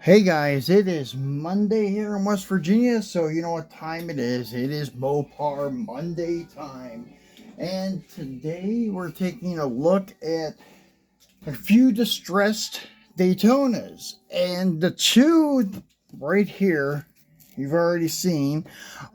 Hey guys, it is Monday here in West Virginia, so you know what time it is. It is Mopar Monday time. And today we're taking a look at a few distressed Daytonas. And the two right here, you've already seen.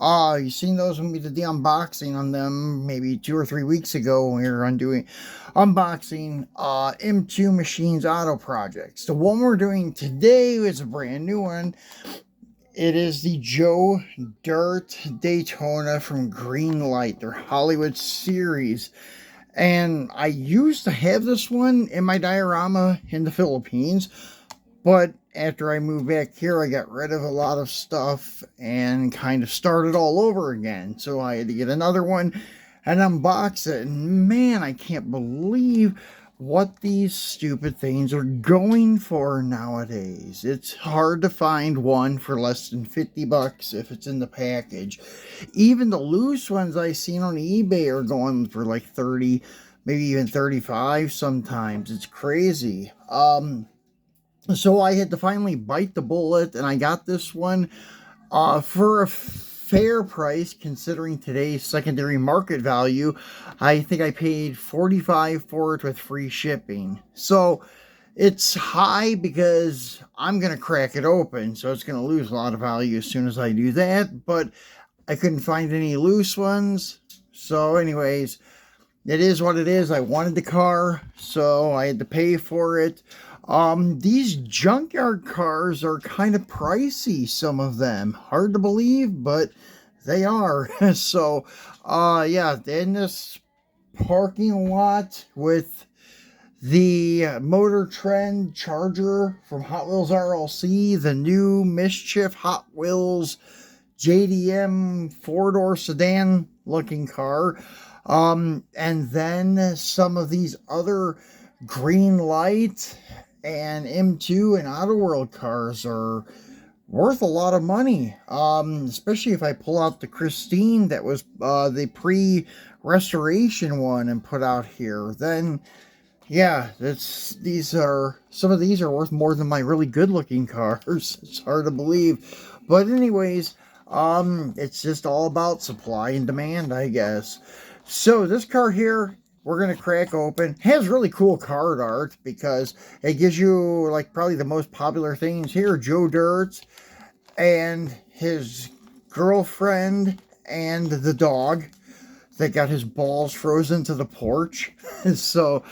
You've seen those when we did the unboxing on them maybe 2 or 3 weeks ago when we were doing unboxing M2 Machines Auto Projects. The one we're doing today is a brand new one. It is the Joe Dirt Daytona from Greenlight, their Hollywood series. And I used to have this one in my diorama in the Philippines, but after I moved back here, I got rid of a lot of stuff and kind of started all over again. So I had to get another one and unbox it. And man, I can't believe what these stupid things are going for nowadays. It's hard to find one for less than 50 bucks if it's in the package. Even the loose ones I seen on eBay are going for like 30, maybe even 35 sometimes. It's crazy. So I had to finally bite the bullet, and I got this one for a fair price considering today's secondary market value. I think I paid $45 for it with free shipping. So it's high because I'm going to crack it open, so it's going to lose a lot of value as soon as I do that, but I couldn't find any loose ones. So anyways, it is what it is. I wanted the car, so I had to pay for it. These junkyard cars are kind of pricey, some of them. Hard to believe, but they are. So, yeah, in this parking lot with the Motor Trend Charger from Hot Wheels RLC, the new Mischief Hot Wheels JDM four-door sedan looking car, and then some of these other Greenlight and M2 and Auto World cars are worth a lot of money, especially if I pull out the Christine that was the pre-restoration one and put out here. Then yeah, some of these are worth more than my really good looking cars. It's hard to believe, but anyways, it's just all about supply and demand, I guess. So this car here, we're going to crack open. Has really cool card art because it gives you like probably the most popular things here. Joe Dirt and his girlfriend and the dog that got his balls frozen to the porch. So,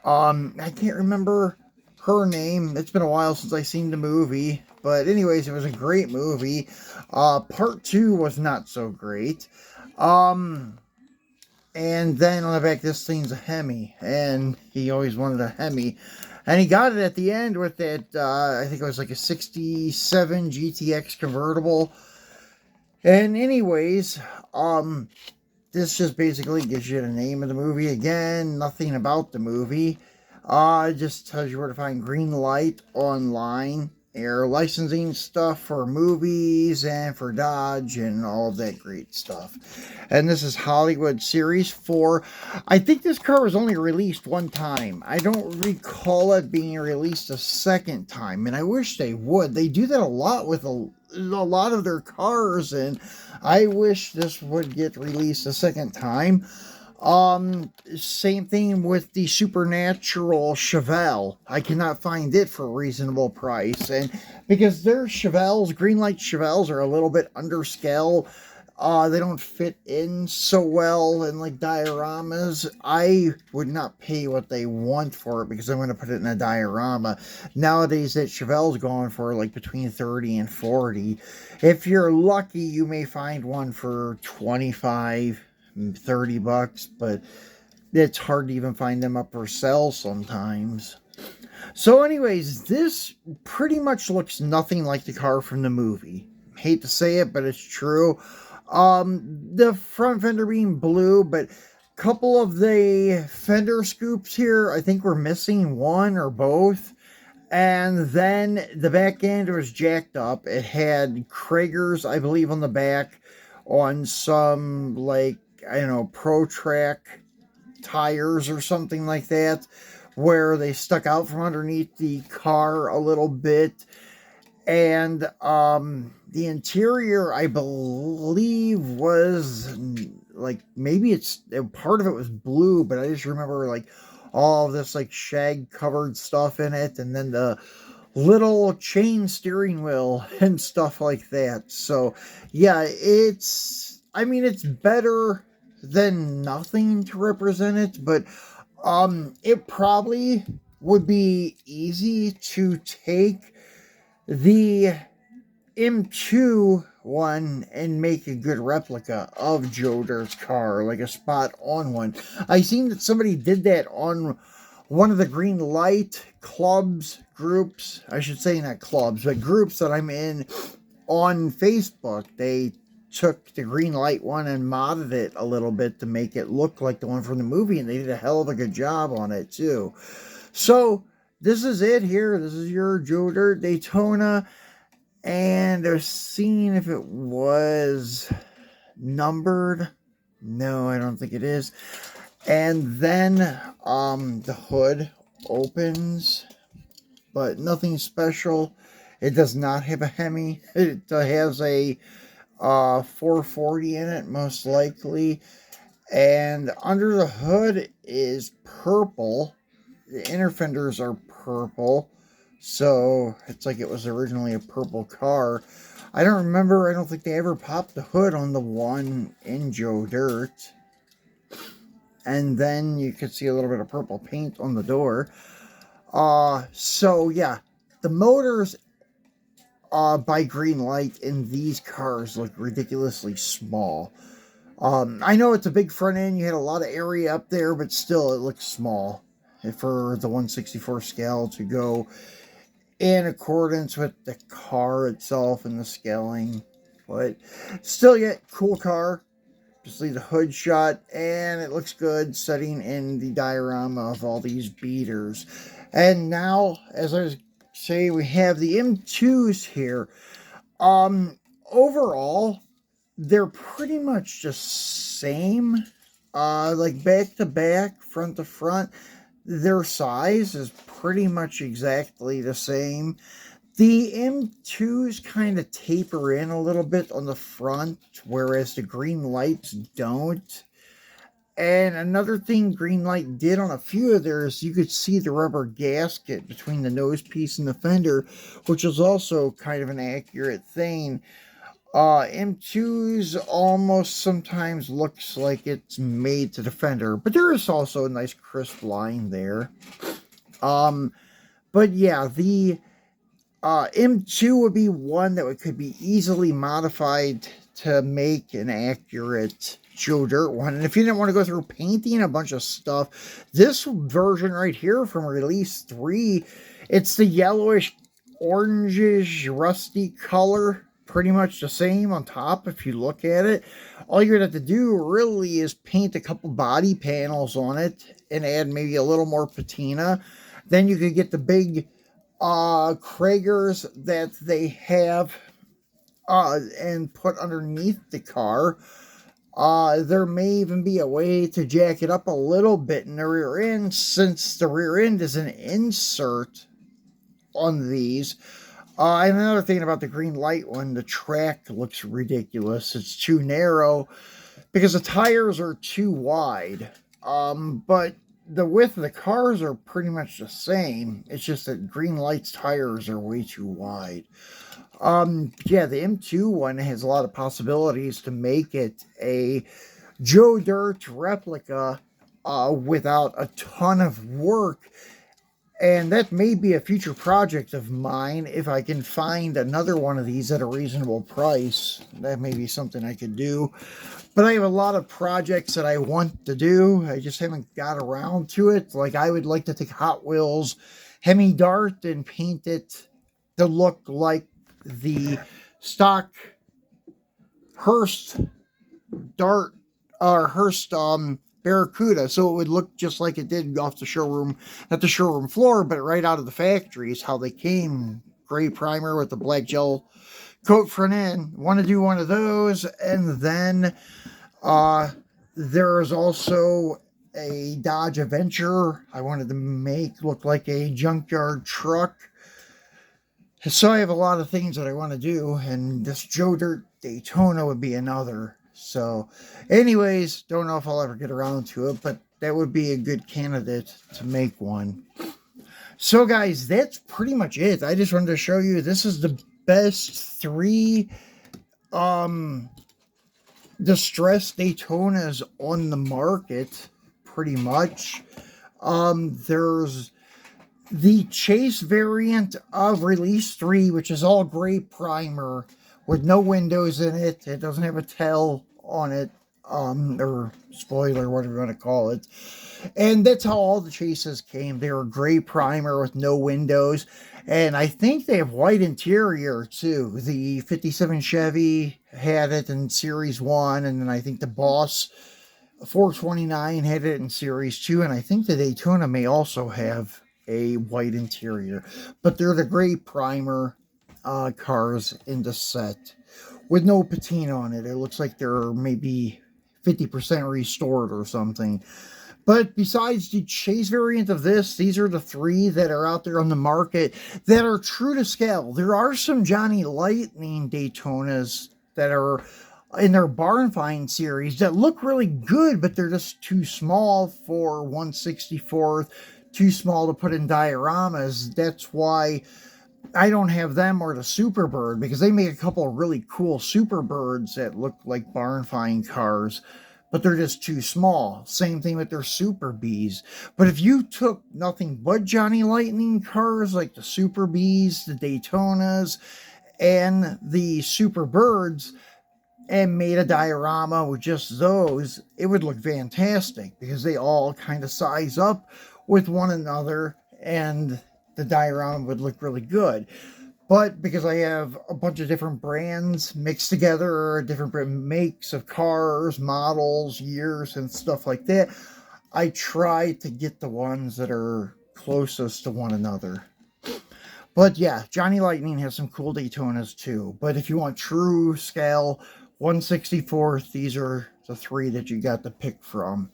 I can't remember her name. It's been a while since I seen the movie. But anyways, it was a great movie. Part 2 was not so great. And then on the back, this thing's a Hemi, and he always wanted a Hemi, and he got it at the end with that. I think it was like a '67 GTX convertible. And anyways, this just basically gives you the name of the movie again. Nothing about the movie. It just tells you where to find Greenlight online. Air licensing stuff for movies and for Dodge and all of that great stuff. And this is Hollywood Series 4. I think this car was only released one time. I don't recall it being released a second time, and I wish they would. They do that a lot with a lot of their cars, and I wish this would get released a second time. Same thing with the Supernatural Chevelle. I cannot find it for a reasonable price, and because their Chevelles, Greenlight Chevelles, are a little bit underscale. They don't fit in so well in like dioramas. I would not pay what they want for it because I'm going to put it in a diorama. Nowadays, that Chevelle's going for like between 30 and 40. If you're lucky, you may find one for 25, 30 bucks, but it's hard to even find them up for sale sometimes. So anyways, this pretty much looks nothing like the car from the movie. Hate to say it, but it's true. The front fender being blue, but a couple of the fender scoops here, I think we're missing one or both. And then the back end was jacked up. It had Kragers, I believe, on the back on some, like, I don't know, Pro Track tires or something like that, where they stuck out from underneath the car a little bit. And the interior, I believe, was like, maybe it's part of it was blue, but I just remember like all this like shag covered stuff in it, and then the little chain steering wheel and stuff like that. So yeah, I mean, it's better than nothing to represent it, but it probably would be easy to take the M2 one and make a good replica of Joe Dirt's car, like a spot on one. I seen that somebody did that on one of the Greenlight clubs, groups, I should say not clubs, but groups that I'm in on Facebook. They took the Greenlight one and modded it a little bit to make it look like the one from the movie, and they did a hell of a good job on it too. So this is it here. This is your Joe Dirt Daytona, and I was seeing if it was numbered. No, I don't think it is. And then the hood opens, but nothing special. It does not have a Hemi. It has a 440 in it, most likely. And under the hood is purple. The inner fenders are purple. So it's like it was originally a purple car. I don't remember. I don't think they ever popped the hood on the one in Joe Dirt. And then you could see a little bit of purple paint on the door. So yeah, the motors by Greenlight in these cars look ridiculously small. I know it's a big front end. You had a lot of area up there, but still it looks small for the 1/64 scale to go in accordance with the car itself and the scaling. But still, yet cool car. Just leave the hood shut, and it looks good setting in the diorama of all these beaters. And now, as I was saying, we have the M2s here. Overall, they're pretty much just same. Like back to back, front to front. Their size is pretty much exactly the same. The M2s kind of taper in a little bit on the front, whereas the Greenlights don't. And another thing Greenlight did on a few of theirs, you could see the rubber gasket between the nose piece and the fender, which is also kind of an accurate thing. M2s almost sometimes looks like it's made to the fender, but there is also a nice crisp line there. But yeah, the M2 would be one that could be easily modified to make an accurate Joe Dirt one. And if you didn't want to go through painting a bunch of stuff, this version right here from Release 3, it's the yellowish, orangish, rusty color. Pretty much the same on top if you look at it. All you're going to have to do really is paint a couple body panels on it and add maybe a little more patina. Then you could get the big Kragers that they have and put underneath the car. There may even be a way to jack it up a little bit in the rear end, since the rear end is an insert on these. And another thing about the Greenlight one, the track looks ridiculous. It's too narrow because the tires are too wide. But the width of the cars are pretty much the same. It's just that Greenlight's tires are way too wide. Yeah, the M2 one has a lot of possibilities to make it a Joe Dirt replica without a ton of work. And that may be a future project of mine if I can find another one of these at a reasonable price. That may be something I could do. But I have a lot of projects that I want to do. I just haven't got around to it. Like, I would like to take Hot Wheels Hemi Dart and paint it to look like the stock Hearst Dart or Hearst Barracuda, so it would look just like it did off the showroom, not the showroom floor, but right out of the factory is how they came. Gray primer with the black gel coat front end. Want to do one of those. And then there is also a Dodge Adventure I wanted to make look like a junkyard truck. So I have a lot of things that I want to do, and this Dirt Daytona would be another. So, anyways, don't know if I'll ever get around to it, but that would be a good candidate to make one. So, guys, that's pretty much it. I just wanted to show you this is the best three distressed Daytonas on the market, pretty much. There's the Chase variant of Release 3, which is all gray primer with no windows in it. It doesn't have a tail on it, or spoiler, whatever you want to call it. And that's how all the Chases came. They were gray primer with no windows. And I think they have white interior too. The 57 Chevy had it in Series 1, and then I think the Boss 429 had it in Series 2, and I think the Daytona may also have a white interior. But they're the gray primer cars in the set with no patina on it. It looks like they're maybe 50% restored or something. But besides the Chase variant of this, these are the three that are out there on the market that are true to scale. There are some Johnny Lightning Daytonas that are in their Barn Find series that look really good, but they're just too small for 1/64th, too small to put in dioramas. That's why I don't have them or the Superbird, because they make a couple of really cool Superbirds that look like Barn Find cars, but they're just too small. Same thing with their Super Bees. But if you took nothing but Johnny Lightning cars like the Super Bees, the Daytonas, and the Superbirds, and made a diorama with just those, it would look fantastic because they all kind of size up with one another and the diorama would look really good. But because I have a bunch of different brands mixed together, different makes of cars, models, years, and stuff like that, I try to get the ones that are closest to one another. But yeah, Johnny Lightning has some cool Daytonas too. But if you want true scale 1/64th, these are the three that you got to pick from.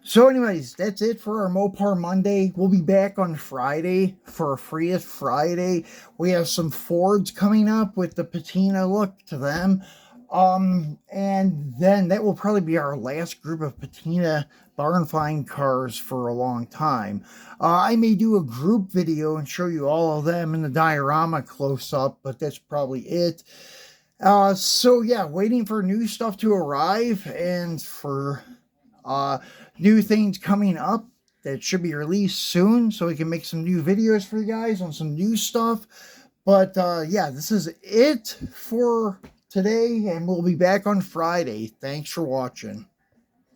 So anyways, that's it for our Mopar Monday. We'll be back on Friday for a Freest Friday. We have some Fords coming up with the patina look to them. And then that will probably be our last group of patina barn find cars for a long time. I may do a group video and show you all of them in the diorama close up, but that's probably it. So yeah, waiting for new stuff to arrive and for new things coming up that should be released soon, so we can make some new videos for you guys on some new stuff. But yeah, this is it for today, and we'll be back on Friday. Thanks for watching.